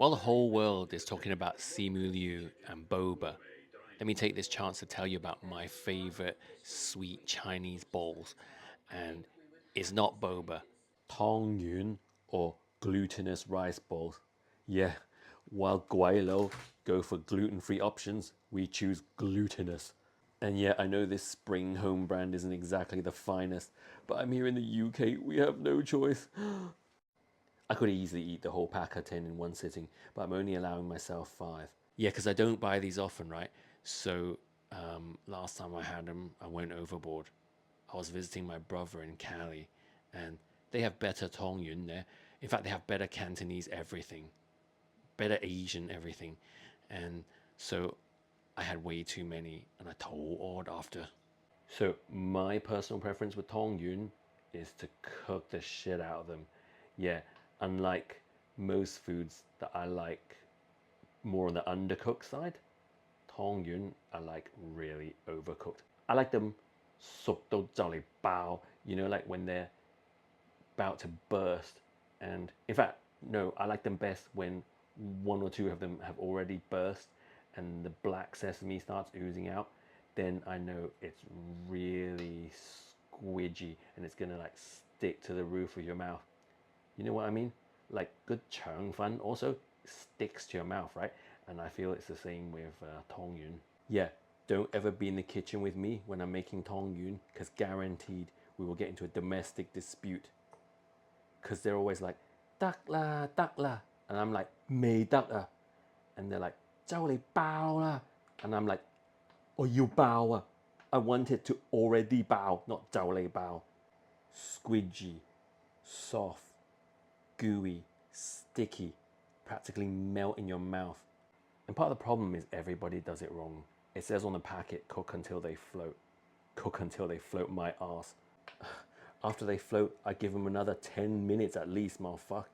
While the whole world is talking about simu liu and boba, let me take this chance to tell you about my favorite sweet Chinese balls. And it's not boba. Tong Yun or glutinous rice balls. Yeah, while Guaylo go for gluten-free options, we choose glutinous. And yeah, I know this spring home brand isn't exactly the finest, but I'm here in the UK, we have no choice. I could easily eat the whole pack of 10 in one sitting, but I'm only allowing myself 5. Yeah, because I don't buy these often, right? So last time I had them, I went overboard. I was visiting my brother in Cali, and they have better Tong Yun there. In fact, they have better Cantonese everything, better Asian everything. And so I had way too many, and I told after. So my personal preference with Tong Yun is to cook the shit out of them. Yeah, unlike most foods that I like more on the undercooked side, Tong Yun I like really overcooked. I like them 熟到就嚟爆, you know, like when they're about to burst. And in fact, no, I like them best when one or two of them have already burst and the black sesame starts oozing out. Then I know it's really squidgy and it's gonna like stick to the roof of your mouth. You know what I mean? Like good churn fun also sticks to your mouth, right? And I feel it's the same with Tong Yun. Yeah, don't ever be in the kitchen with me when I'm making Tong Yun, because guaranteed we will get into a domestic dispute. Because they're always like, "得啦,得啦," and I'm like, "未得啊," and they're like, "就嚟爆啦," and I'm like, 我要爆啊. I want it to already 爆, not 就嚟爆. Squidgy, soft, gooey, sticky, practically melt in your mouth. And part of the problem is everybody does it wrong. It says on the packet, cook until they float. Cook until they float my ass. After they float, I give them another 10 minutes at least, motherfucker.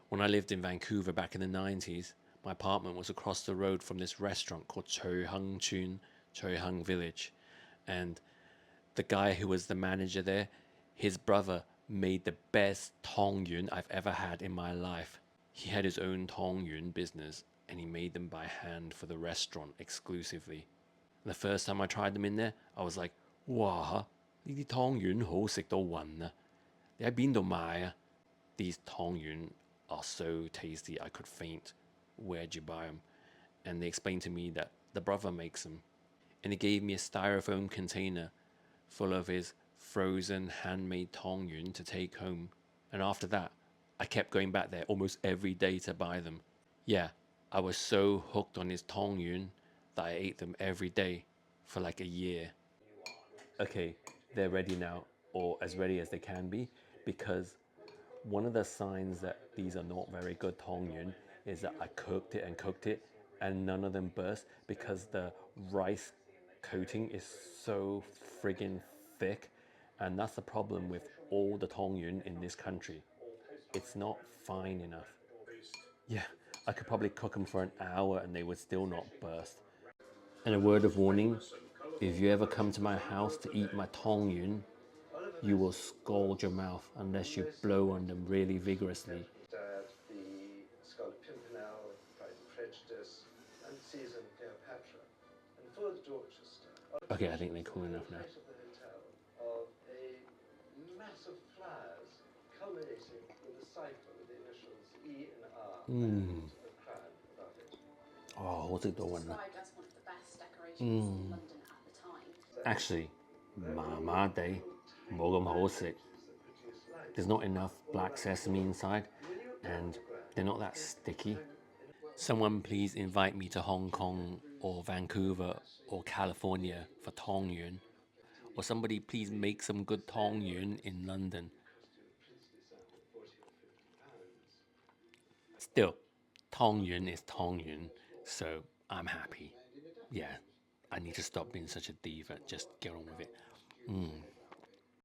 When I lived in Vancouver back in the 90s, my apartment was across the road from this restaurant called Choi Hung Chun, Choi Hung Village. And the guy who was the manager there, his brother made the best Tong Yun I've ever had in my life. He had his own Tong Yun business and he made them by hand for the restaurant exclusively. The first time I tried them in there, I was like, wow, 呢啲湯圓好食到暈啊！你喺邊度買啊？ These Tong Yun are so tasty I could faint. Where'd you buy them? And they explained to me that the brother makes them. And he gave me a styrofoam container full of his frozen handmade Tong Yun to take home. And after that, I kept going back there almost every day to buy them. Yeah, I was so hooked on his Tong Yun that I ate them every day for like a year. Okay, they're ready now, or as ready as they can be, because one of the signs that these are not very good Tong Yun is that I cooked it, and none of them burst because the rice coating is so friggin' thick, and that's the problem with all the Tong Yun in this country. It's not fine enough. Yeah, I could probably cook them for an hour and they would still not burst. And a word of warning, if you ever come to my house to eat my Tong Yun, you will scald your mouth unless you blow on them really vigorously. The Scarlet Pimpernel, Pride and Prejudice, and Caesar and Cleopatra, and for Dorchester. Okay, I think they're cool enough now. Of the hotel of a mass of flowers culminating with a cipher with the initials E and R and a crown above it. Oh, what's it doing? Described as one of the best decorations in London at the time. Actually, 麻麻地，冇咁好食. There's not enough black sesame inside, and they're not that sticky. Someone please invite me to Hong Kong or Vancouver or California for Tong Yun. Or somebody please make some good Tong Yun in London. Still, Tong Yun is Tong Yun, so I'm happy. Yeah, I need to stop being such a diva. Just get on with it.